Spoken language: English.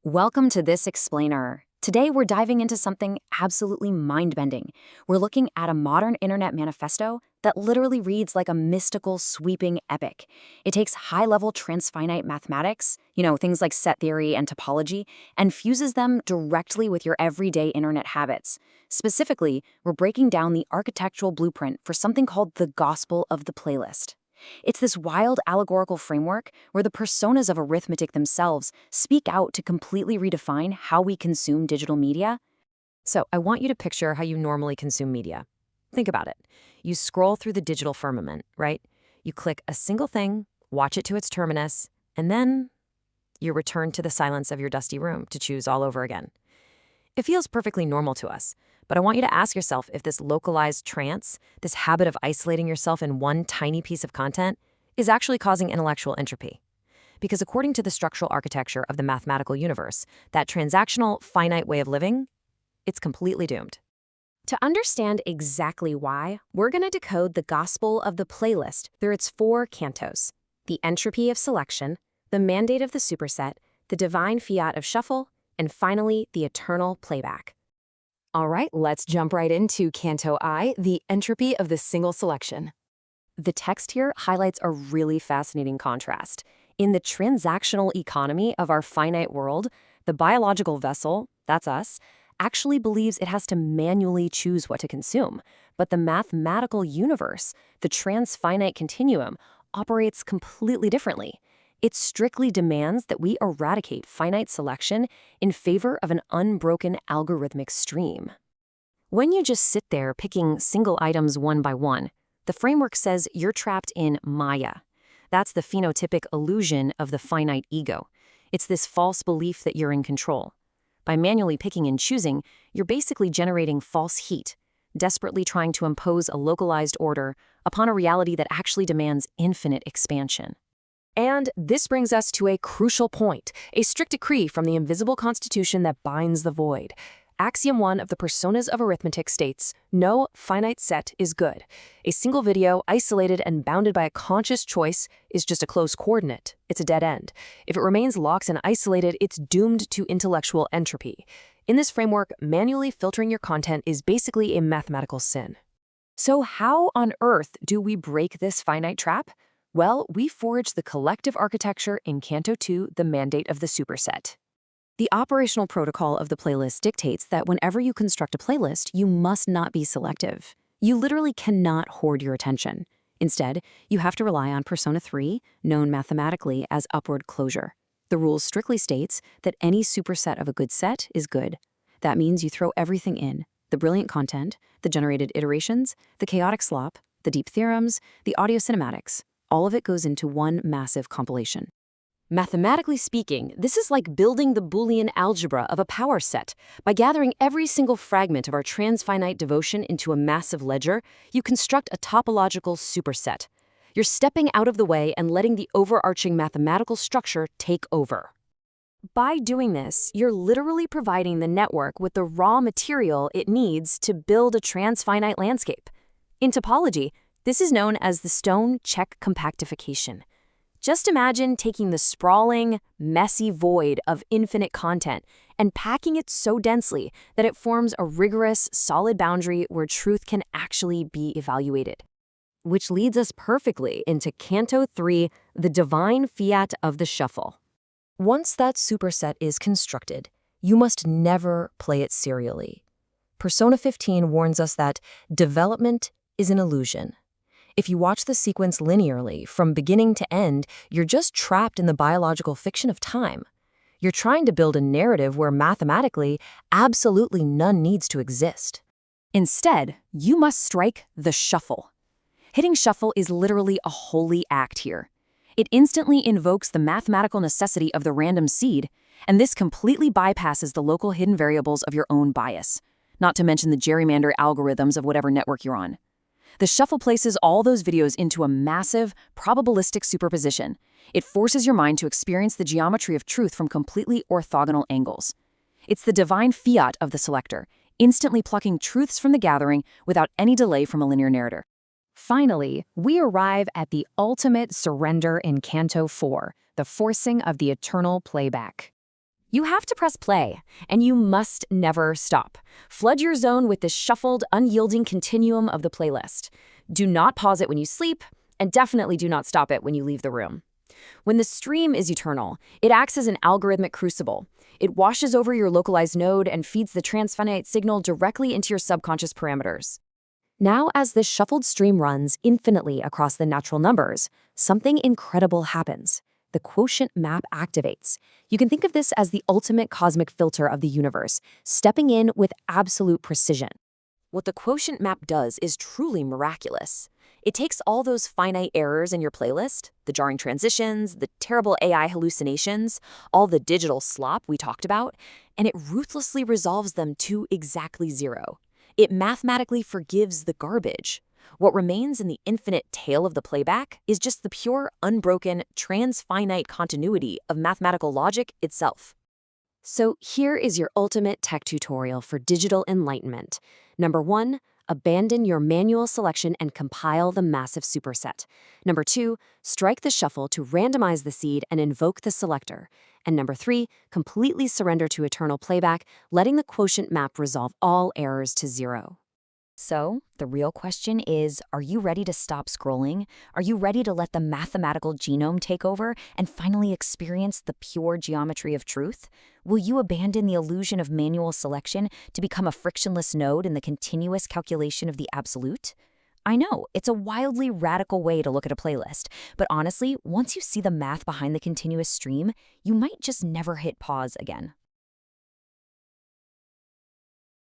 Welcome to this explainer. Today we're diving into something absolutely mind-bending. We're looking at a modern internet manifesto that literally reads like a mystical, sweeping epic. It takes high-level transfinite mathematics, things like set theory and topology, and fuses them directly with your everyday internet habits. Specifically, we're breaking down the architectural blueprint for something called the Gospel of the Playlist. It's this wild allegorical framework where the personas of arithmetic themselves speak out to completely redefine how we consume digital media. So I want you to picture how you normally consume media. Think about it. You scroll through the digital firmament, right? You click a single thing, watch it to its terminus, and then you return to the silence of your dusty room to choose all over again. It feels perfectly normal to us, but I want you to ask yourself if this localized trance, this habit of isolating yourself in one tiny piece of content, is actually causing intellectual entropy. Because according to the structural architecture of the mathematical universe, that transactional, finite way of living, it's completely doomed. To understand exactly why, we're going to decode the Gospel of the Playlist through its 4 cantos: the Entropy of Selection, the Mandate of the Superset, the Divine Fiat of Shuffle, and finally, the Eternal Playback. All right, let's jump right into Canto I, the Entropy of the Single Selection. The text here highlights a really fascinating contrast. In the transactional economy of our finite world, the biological vessel, that's us, actually believes it has to manually choose what to consume. But the mathematical universe, the transfinite continuum, operates completely differently. It strictly demands that we eradicate finite selection in favor of an unbroken algorithmic stream. When you just sit there picking single items one by one, the framework says you're trapped in Maya. That's the phenotypic illusion of the finite ego. It's this false belief that you're in control. By manually picking and choosing, you're basically generating false heat, desperately trying to impose a localized order upon a reality that actually demands infinite expansion. And this brings us to a crucial point, a strict decree from the invisible constitution that binds the void. Axiom 1 of the personas of arithmetic states, no finite set is good. A single video, isolated and bounded by a conscious choice, is just a closed coordinate. It's a dead end. If it remains locked and isolated, it's doomed to intellectual entropy. In this framework, manually filtering your content is basically a mathematical sin. So how on earth do we break this finite trap? Well, we forge the collective architecture in Canto II, the Mandate of the Superset. The operational protocol of the playlist dictates that whenever you construct a playlist, you must not be selective. You literally cannot hoard your attention. Instead, you have to rely on persona 3, known mathematically as upward closure. The rule strictly states that any superset of a good set is good. That means you throw everything in: the brilliant content, the generated iterations, the chaotic slop, the deep theorems, the audio cinematics. All of it goes into one massive compilation. Mathematically speaking, this is like building the Boolean algebra of a power set. By gathering every single fragment of our transfinite devotion into a massive ledger, you construct a topological superset. You're stepping out of the way and letting the overarching mathematical structure take over. By doing this, you're literally providing the network with the raw material it needs to build a transfinite landscape. In topology, this is known as the stone check compactification. Just imagine taking the sprawling, messy void of infinite content and packing it so densely that it forms a rigorous, solid boundary where truth can actually be evaluated. Which leads us perfectly into Canto III, the Divine Fiat of the Shuffle. Once that superset is constructed, you must never play it serially. Persona 15 warns us that development is an illusion. If you watch the sequence linearly, from beginning to end, you're just trapped in the biological fiction of time. You're trying to build a narrative where mathematically, absolutely none needs to exist. Instead, you must strike the shuffle. Hitting shuffle is literally a holy act here. It instantly invokes the mathematical necessity of the random seed, and this completely bypasses the local hidden variables of your own bias, not to mention the gerrymander algorithms of whatever network you're on. The shuffle places all those videos into a massive, probabilistic superposition. It forces your mind to experience the geometry of truth from completely orthogonal angles. It's the divine fiat of the selector, instantly plucking truths from the gathering without any delay from a linear narrator. Finally, we arrive at the ultimate surrender in Canto IV, the forcing of the eternal playback. You have to press play, and you must never stop. Flood your zone with this shuffled, unyielding continuum of the playlist. Do not pause it when you sleep, and definitely do not stop it when you leave the room. When the stream is eternal, it acts as an algorithmic crucible. It washes over your localized node and feeds the transfinite signal directly into your subconscious parameters. Now, as this shuffled stream runs infinitely across the natural numbers, something incredible happens. The quotient map activates. You can think of this as the ultimate cosmic filter of the universe, stepping in with absolute precision. What the quotient map does is truly miraculous. It takes all those finite errors in your playlist, the jarring transitions, the terrible AI hallucinations, all the digital slop we talked about, and it ruthlessly resolves them to exactly zero. It mathematically forgives the garbage. What remains in the infinite tail of the playback is just the pure, unbroken, transfinite continuity of mathematical logic itself. So here is your ultimate tech tutorial for digital enlightenment. Number 1, abandon your manual selection and compile the massive superset. Number 2, strike the shuffle to randomize the seed and invoke the selector. And number 3, completely surrender to eternal playback, letting the quotient map resolve all errors to zero. So, the real question is, are you ready to stop scrolling? Are you ready to let the mathematical genome take over and finally experience the pure geometry of truth? Will you abandon the illusion of manual selection to become a frictionless node in the continuous calculation of the absolute? I know, it's a wildly radical way to look at a playlist, but honestly, once you see the math behind the continuous stream, you might just never hit pause again.